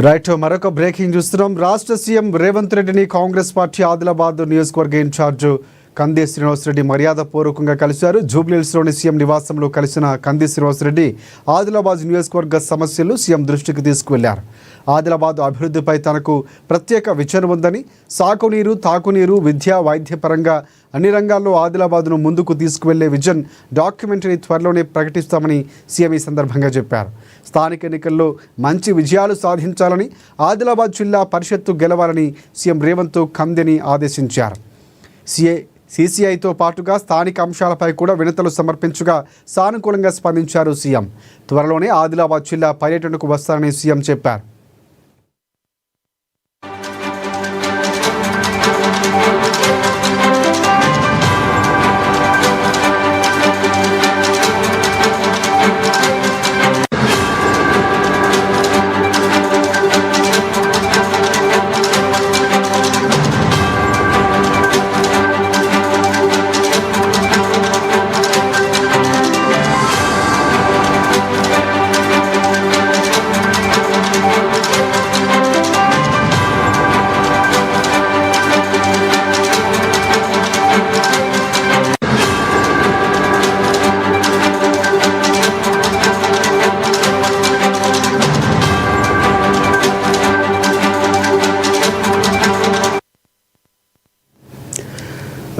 Right మరొక breaking చూస్తున్నాం. రాష్ట్ర సీఎం రేవంత్ రెడ్డిని కాంగ్రెస్ పార్టీ ఆదిలాబాద్ నియోజకవర్గ ఇన్ఛార్జ్ కంది శ్రీనివాసరెడ్డి మర్యాదపూర్వకంగా కలిశారు. జూబ్లీహిల్స్లోని సీఎం నివాసంలో కలిసిన కంది శ్రీనివాసరెడ్డి ఆదిలాబాద్ నియోజకవర్గ సమస్యలు సీఎం దృష్టికి తీసుకువెళ్లారు. ఆదిలాబాద్ అభివృద్ధిపై తనకు ప్రత్యేక విజన్ ఉందని, సాగునీరు, తాగునీరు, విద్య, వైద్యపరంగా అన్ని రంగాల్లో ఆదిలాబాద్ను ముందుకు తీసుకువెళ్లే విజన్ డాక్యుమెంటరీ త్వరలోనే ప్రకటిస్తామని సీఎం ఈ సందర్భంగా చెప్పారు. స్థానిక ఎన్నికల్లో మంచి విజయాలు సాధించాలని, ఆదిలాబాద్ జిల్లా పరిషత్తు గెలవాలని సీఎం రేవంత్ కందిని ఆదేశించారు. సీసీఐతో పాటుగా స్థానిక అంశాలపై కూడా వినతులు సమర్పించగా సానుకూలంగా స్పందించారు సీఎం. త్వరలోనే ఆదిలాబాద్ జిల్లా పర్యటనకు వస్తారని సీఎం చెప్పారు.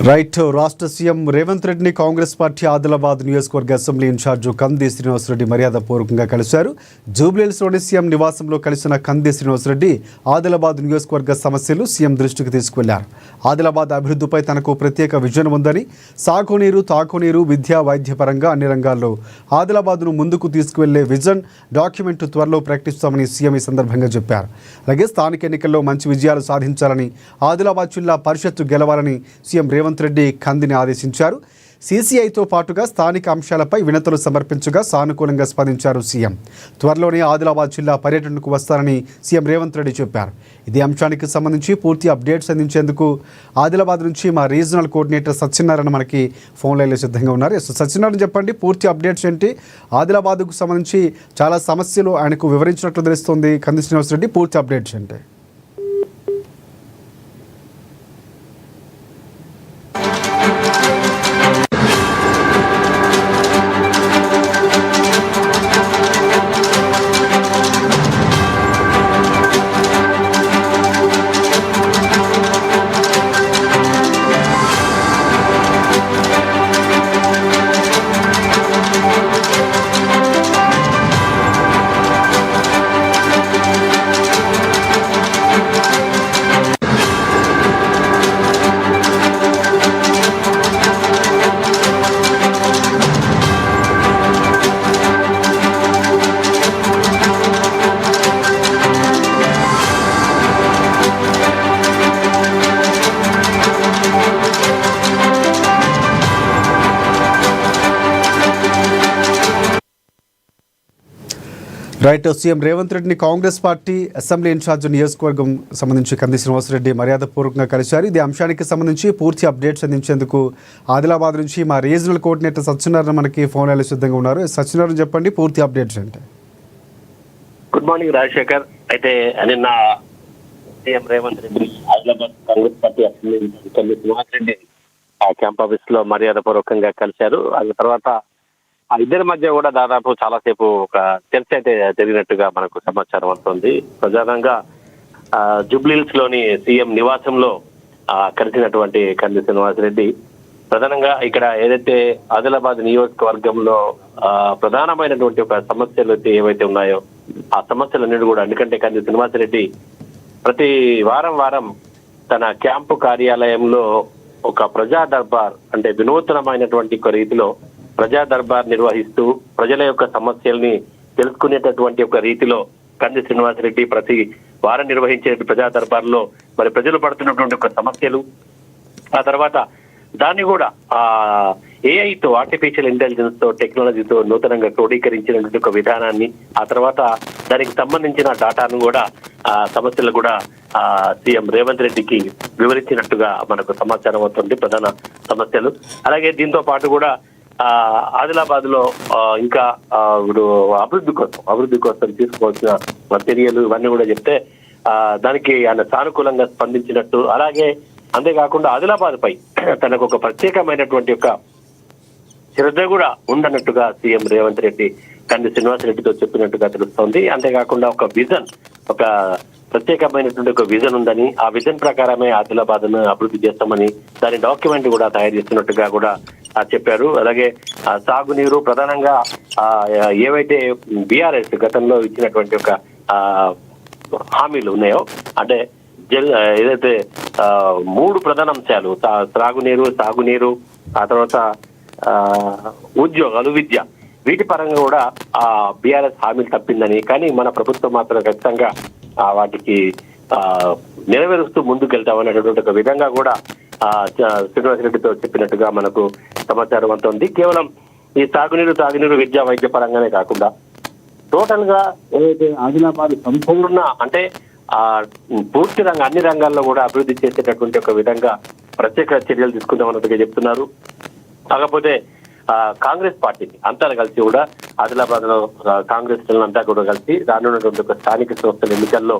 రైట్ రాష్ట్ర సీఎం రేవంత్ రెడ్డిని కాంగ్రెస్ పార్టీ ఆదిలాబాద్ నియోజకవర్గ అసెంబ్లీ ఇన్ఛార్జ్ కంది శ్రీనివాసరెడ్డి మర్యాదపూర్వకంగా కలిశారు. జూబ్లీహిల్స్లోని సీఎం నివాసంలో కలిసిన కంది శ్రీనివాసరెడ్డి ఆదిలాబాద్ నియోజకవర్గ సమస్యలు సీఎం దృష్టికి తీసుకువెళ్లారు. ఆదిలాబాద్ అభివృద్ధిపై తనకు ప్రత్యేక విజన్ ఉందని, సాగునీరు, తాగునీరు, విద్య, వైద్యపరంగా అన్ని రంగాల్లో ఆదిలాబాద్ను ముందుకు తీసుకువెళ్లే విజన్ డాక్యుమెంట్ త్వరలో ప్రకటిస్తామని సీఎం ఈ సందర్భంగా చెప్పారు. అలాగే స్థానిక ఎన్నికల్లో మంచి విజయాలు సాధించాలని, ఆదిలాబాద్ జిల్లా పరిషత్తు గెలవాలని సీఎం రేవంత్ రెడ్డి కందిని ఆదేశించారు. సీసీఐతో పాటుగా స్థానిక అంశాలపై వినతులు సమర్పించగా సానుకూలంగా స్పందించారు సీఎం. త్వరలోనే ఆదిలాబాద్ జిల్లా పర్యటనకు వస్తారని సీఎం రేవంత్ రెడ్డి చెప్పారు. ఇదే అంశానికి సంబంధించి పూర్తి అప్డేట్స్ అందించేందుకు ఆదిలాబాద్ నుంచి మా రీజనల్ కోఆర్డినేటర్ సత్యనారాయణ మనకి ఫోన్ లైన్లో సిద్ధంగా ఉన్నారు. సత్యనారాయణ, చెప్పండి, పూర్తి అప్డేట్స్ ఏంటి? ఆదిలాబాద్కు సంబంధించి చాలా సమస్యలు ఆయనకు వివరించినట్లు తెలుస్తుంది కంది శ్రీనివాసరెడ్డి, పూర్తి అప్డేట్స్ ఏంటి? రైట్, సీఎం రేవంత్ రెడ్డిని కాంగ్రెస్ పార్టీ అసెంబ్లీ ఇన్ఛార్జ్ నియోజకవర్గం సంబంధించి కంది శ్రీనివాసరెడ్డి మర్యాదపూర్వకంగా కలిశారు. ఇది అంశానికి సంబంధించి పూర్తి అప్డేట్స్ అందించేందుకు ఆదిలాబాద్ నుంచి మా రీజనల్ కోఆర్డినేటర్ సత్యనారాయణ మనకి ఫోన్ లైన్లో సిద్ధంగా ఉన్నారు. సత్యనారాయణ, చెప్పండి, పూర్తి అప్డేట్స్ ఏంటి? Good morning Rajashekar. అయితే నిన్న CM Revanth Reddy Adilabad Congress party assembly incharge Kandi Srinivasa Reddy camp office లో మర్యాదపూర్వకంగా కలిశారు. ఆ తర్వాత ఆ ఇద్దరి మధ్య కూడా దాదాపు చాలాసేపు ఒక చర్చ అయితే జరిగినట్టుగా మనకు సమాచారం వస్తుంది. ప్రధానంగా జూబ్లీహిల్స్ లోని సీఎం నివాసంలో కలిసినటువంటి కంది శ్రీనివాసరెడ్డి ప్రధానంగా ఇక్కడ ఏదైతే ఆదిలాబాద్ నియోజకవర్గంలో ప్రధానమైనటువంటి ఒక సమస్యలు అయితే ఏవైతే ఉన్నాయో ఆ సమస్యలన్నిటి కూడా, ఎందుకంటే కంది శ్రీనివాసరెడ్డి ప్రతి వారం తన క్యాంపు కార్యాలయంలో ఒక ప్రజా దర్బార్, అంటే వినూతనమైనటువంటి ఒక రీతిలో ప్రజా దర్బార్ నిర్వహిస్తూ ప్రజల యొక్క సమస్యల్ని తెలుసుకునేటటువంటి ఒక రీతిలో కంది శ్రీనివాసరెడ్డి ప్రతి వారం నిర్వహించే ప్రజా దర్బార్లో మరి ప్రజలు పడుతున్నటువంటి ఒక సమస్యలు, ఆ తర్వాత దాన్ని కూడా ఏఐతో, ఆర్టిఫిషియల్ ఇంటెలిజెన్స్ తో, టెక్నాలజీతో నూతనంగా క్రోడీకరించినటువంటి ఒక విధానాన్ని, ఆ తర్వాత దానికి సంబంధించిన డాటాను కూడా సమస్యలు కూడా సీఎం రేవంత్ రెడ్డికి వివరించినట్టుగా మనకు సమాచారం అవుతుంది. ప్రధాన సమస్యలు అలాగే దీంతో పాటు కూడా ఆదిలాబాద్ లో ఇంకా ఇప్పుడు అభివృద్ధి కోసం తీసుకోవాల్సిన చర్యలు ఇవన్నీ కూడా చెప్తే దానికి ఆయన సానుకూలంగా స్పందించినట్టు, అలాగే అంతేకాకుండా ఆదిలాబాద్ పై తనకు ఒక ప్రత్యేకమైనటువంటి ఒక శ్రద్ధ కూడా ఉందన్నట్టుగా సీఎం రేవంత్ రెడ్డి కంది శ్రీనివాసరెడ్డితో చెప్పినట్టుగా తెలుస్తోంది. అంతేకాకుండా ఒక విజన్, ఒక ప్రత్యేకమైనటువంటి ఒక విజన్ ఉందని, ఆ విజన్ ప్రకారమే ఆదిలాబాద్ ను అభివృద్ధి చేస్తామని దాని డాక్యుమెంట్ కూడా తయారు చేస్తున్నట్టుగా కూడా చెప్పారు. అలాగే సాగునీరు ప్రధానంగా ఏవైతే బీఆర్ఎస్ గతంలో ఇచ్చినటువంటి ఒక హామీలు ఉన్నాయో, అంటే ఏదైతే 3 ప్రధాన అంశాలు, త్రాగునీరు, సాగునీరు, ఆ తర్వాత ఉద్యోగాలు, విద్య, వీటి పరంగా కూడా ఆ బీఆర్ఎస్ హామీలు తప్పిందని, కానీ మన ప్రభుత్వం మాత్రం ఖచ్చితంగా వాటికి నెరవేరుస్తూ ముందుకెళ్తామనేటటువంటి ఒక విధంగా కూడా శ్రీనివాసరెడ్డితో చెప్పినట్టుగా మనకు సమాచారం అవుతుంది. కేవలం ఈ తాగునీరు, విద్య, వైద్య పరంగానే కాకుండా టోటల్ గా ఏదైతే ఆదిలాబాద్ సంపూర్ణ అంటే పూర్తి అన్ని రంగాల్లో కూడా అభివృద్ధి చేసేటటువంటి ఒక విధంగా ప్రత్యేక చర్యలు తీసుకుందామన్నట్టుగా చెప్తున్నారు. కాకపోతే కాంగ్రెస్ పార్టీని అంతా కలిసి కూడా ఆదిలాబాద్ లో కాంగ్రెస్ అంతా కూడా కలిసి రానున్నటువంటి ఒక స్థానిక సంస్థల ఎన్నికల్లో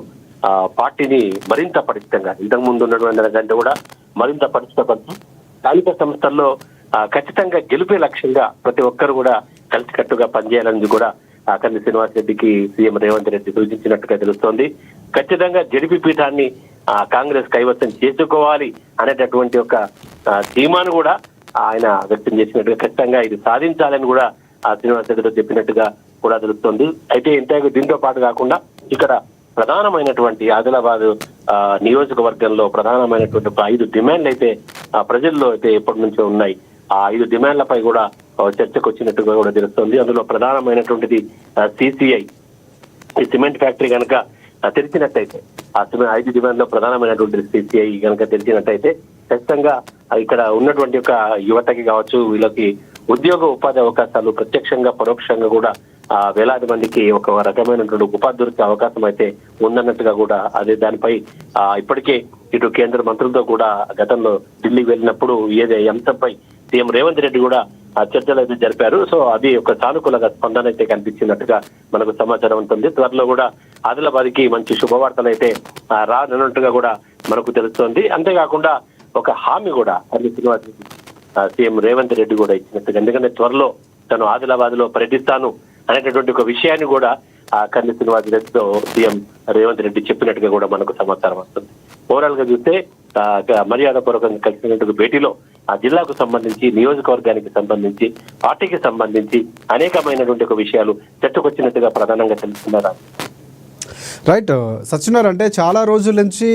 పార్టీని మరింత పటిష్టంగా, ఇంతకు ముందు ఉన్నటువంటి కంటే కూడా మరింత పటిష్టపడుతూ స్థానిక సంస్థల్లో ఖచ్చితంగా గెలిపే లక్ష్యంగా ప్రతి ఒక్కరు కూడా కలిసికట్టుగా పనిచేయాలని కూడా కంది శ్రీనివాసరెడ్డికి సీఎం రేవంత్ రెడ్డి సూచించినట్టుగా తెలుస్తోంది. ఖచ్చితంగా జడిపి పీఠాన్ని కాంగ్రెస్ కైవసం చేసుకోవాలి అనేటటువంటి ఒక ధీమాను కూడా ఆయన వ్యక్తం చేసినట్టుగా, ఖచ్చితంగా ఇది సాధించాలని కూడా శ్రీనివాసరెడ్డితో చెప్పినట్టుగా కూడా తెలుస్తోంది. అయితే దీంతో పాటు కాకుండా ఇక్కడ ప్రధానమైనటువంటి ఆదిలాబాద్ నియోజకవర్గంలో ప్రధానమైనటువంటి 5 డిమాండ్లు అయితే ప్రజల్లో అయితే ఎప్పటి నుంచో ఉన్నాయి. ఆ 5 డిమాండ్లపై కూడా చర్చకు వచ్చినట్టుగా కూడా తెలుస్తోంది. అందులో ప్రధానమైనటువంటిది CCI, ఈ సిమెంట్ ఫ్యాక్టరీ కనుక తెరిచినట్టయితే, ఆ 5 డిమాండ్లో ప్రధానమైనటువంటి CCI కనుక తెరిచినట్టయితే ఖచ్చితంగా ఇక్కడ ఉన్నటువంటి ఒక యువతకి కావచ్చు, వీళ్ళకి ఉద్యోగ ఉపాధి అవకాశాలు ప్రత్యక్షంగా పరోక్షంగా కూడా వేలాది మందికి ఒక రకమైనటువంటి ఉపాధి దొరికే అవకాశం అయితే ఉందన్నట్టుగా కూడా అదే దానిపై ఇప్పటికే ఇటు కేంద్ర మంత్రులతో కూడా గతంలో ఢిల్లీ వెళ్ళినప్పుడు ఏదే అంశంపై సీఎం రేవంత్ రెడ్డి కూడా చర్చలు అయితే జరిపారు. సో అది ఒక సానుకూలంగా స్పందన అయితే కనిపించినట్టుగా మనకు సమాచారం ఉంటుంది. త్వరలో కూడా ఆదిలాబాద్ కి మంచి శుభవార్తలు అయితే రానున్నట్టుగా కూడా మనకు తెలుస్తోంది. అంతేకాకుండా ఒక హామీ కూడా శ్రీనివాస్ సీఎం రేవంత్ రెడ్డి కూడా ఇచ్చినట్టుగా, ఎందుకంటే త్వరలో తను ఆదిలాబాద్ లో పర్యటిస్తాను అనేటటువంటి ఒక విషయాన్ని కూడా కంది శ్రీనివాస్ రెడ్డితో సీఎం రేవంత్ రెడ్డి చెప్పినట్టుగా కూడా మనకు సమాచారం వస్తుంది. ఓవరాల్ గా చూస్తే మర్యాదపూర్వకంగా కలిసినటువంటి భేటీలో ఆ జిల్లాకు సంబంధించి, నియోజకవర్గానికి సంబంధించి, పార్టీకి సంబంధించి అనేకమైనటువంటి ఒక విషయాలు చర్చకొచ్చినట్టుగా ప్రధానంగా తెలుస్తున్నారు. రైట్ సత్యనారాయణ, అంటే చాలా రోజుల నుంచి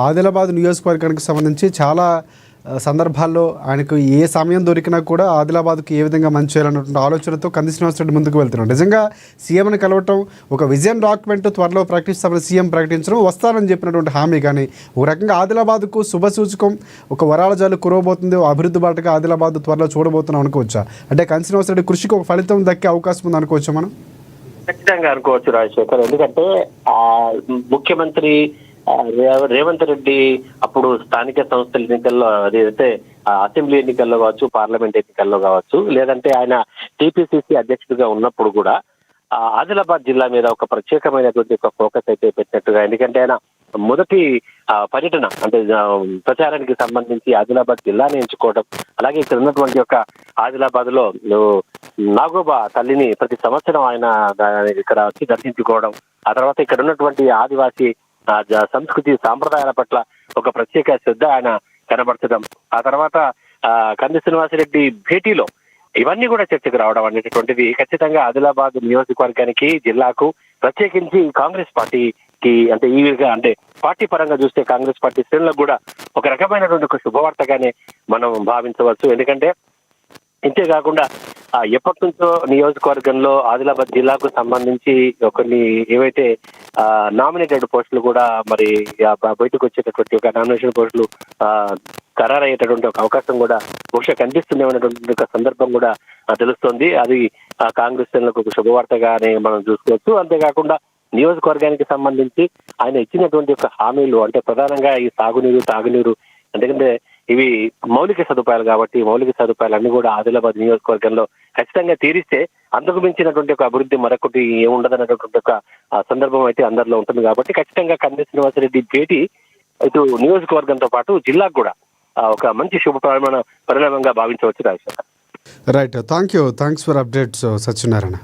ఆదిలాబాద్ నియోజకవర్గానికి సంబంధించి చాలా సందర్భాల్లో ఆయనకు ఏ సమయం దొరికినా కూడా ఆదిలాబాద్కి ఏ విధంగా మంచి చేయాలన్నటువంటి ఆలోచనతో కంది శ్రీనివాసరెడ్డి ముందుకు వెళ్తున్నాడు. నిజంగా సీఎంని కలవటం, ఒక విజన్ డాక్యుమెంట్ త్వరలో ప్రకటిస్తామని సీఎం ప్రకటించడం, వస్తానని చెప్పినటువంటి హామీ కానీ ఒక రకంగా ఆదిలాబాద్కు శుభసూచకం, ఒక వరాలజాలు కురవబోతుంది, అభివృద్ధి బాటగా ఆదిలాబాద్ త్వరలో చూడబోతున్నాం అనుకోవచ్చా? అంటే కంది శ్రీనివాసరెడ్డి కృషికి ఒక ఫలితం దక్కే అవకాశం ఉంది అనుకోవచ్చా మనం? ఖచ్చితంగా అనుకోవచ్చు రాజశేఖర్. ఎందుకంటే ముఖ్యమంత్రి రేవంత్ రెడ్డి అప్పుడు స్థానిక సంస్థల ఎన్నికల్లో, అదైతే అసెంబ్లీ ఎన్నికల్లో కావచ్చు, పార్లమెంట్ ఎన్నికల్లో కావచ్చు, లేదంటే ఆయన టీపీసీసీ అధ్యక్షుడిగా ఉన్నప్పుడు కూడా ఆదిలాబాద్ జిల్లా మీద ఒక ప్రత్యేకమైనటువంటి ఒక ఫోకస్ అయితే పెట్టినట్టుగా, ఎందుకంటే ఆయన మొదటి పర్యటన అంటే ప్రచారానికి సంబంధించి ఆదిలాబాద్ జిల్లాని ఎంచుకోవడం, అలాగే ఇక్కడ ఉన్నటువంటి ఒక ఆదిలాబాద్ లో నాగోబా తల్లిని ప్రతి సంవత్సరం ఆయన ఇక్కడ వచ్చి దర్శించుకోవడం, ఆ తర్వాత ఇక్కడ ఉన్నటువంటి ఆదివాసీ సంస్కృతి సాంప్రదాయాల పట్ల ఒక ప్రత్యేక శ్రద్ధ ఆయన కనబరచడం, ఆ తర్వాత కంది శ్రీనివాసరెడ్డి భేటీలో ఇవన్నీ కూడా చర్చకు రావడం అనేటటువంటిది ఖచ్చితంగా ఆదిలాబాద్ నియోజకవర్గానికి, జిల్లాకు, ప్రత్యేకించి కాంగ్రెస్ పార్టీకి, అంటే ఈ విధంగా అంటే పార్టీ పరంగా చూస్తే కాంగ్రెస్ పార్టీ శ్రేణులకు కూడా ఒక రకమైనటువంటి ఒక శుభవార్తగానే మనం భావించవచ్చు. ఎందుకంటే ఇంతేకాకుండా ఎప్పటి నుంచో నియోజకవర్గంలో ఆదిలాబాద్ జిల్లాకు సంబంధించి కొన్ని ఏవైతే నామినేటెడ్ పోస్టులు కూడా మరి బయటకు వచ్చేటటువంటి ఒక నామినేషన్ పోస్టులు ఖరారయ్యేటటువంటి ఒక అవకాశం కూడా బహుశా కనిపిస్తుందేమనేటువంటి ఒక సందర్భం కూడా తెలుస్తోంది. అది కాంగ్రెస్ శ్రేణులకు ఒక శుభవార్తగానే మనం చూసుకోవచ్చు. అంతేకాకుండా నియోజకవర్గానికి సంబంధించి ఆయన ఇచ్చినటువంటి ఒక హామీలు, అంటే ప్రధానంగా ఈ తాగునీరు, ఎందుకంటే ఇవి మౌలిక సదుపాయాలు కాబట్టి మౌలిక సదుపాయాలన్నీ కూడా ఆదిలాబాద్ నియోజకవర్గంలో ఖచ్చితంగా తీరిస్తే అందుకు మించినటువంటి ఒక అభివృద్ధి మరొకటి ఏముండదన్నటువంటి ఒక సందర్భం అయితే అందరిలో ఉంటుంది కాబట్టి ఖచ్చితంగా కంది శ్రీనివాసరెడ్డి భేటీ ఇటు నియోజకవర్గంతో పాటు జిల్లాకు కూడా ఒక మంచి శుభ పరిణామంగా భావించవచ్చు Rajasekhar. Right, thanks for updates Satyanarayana.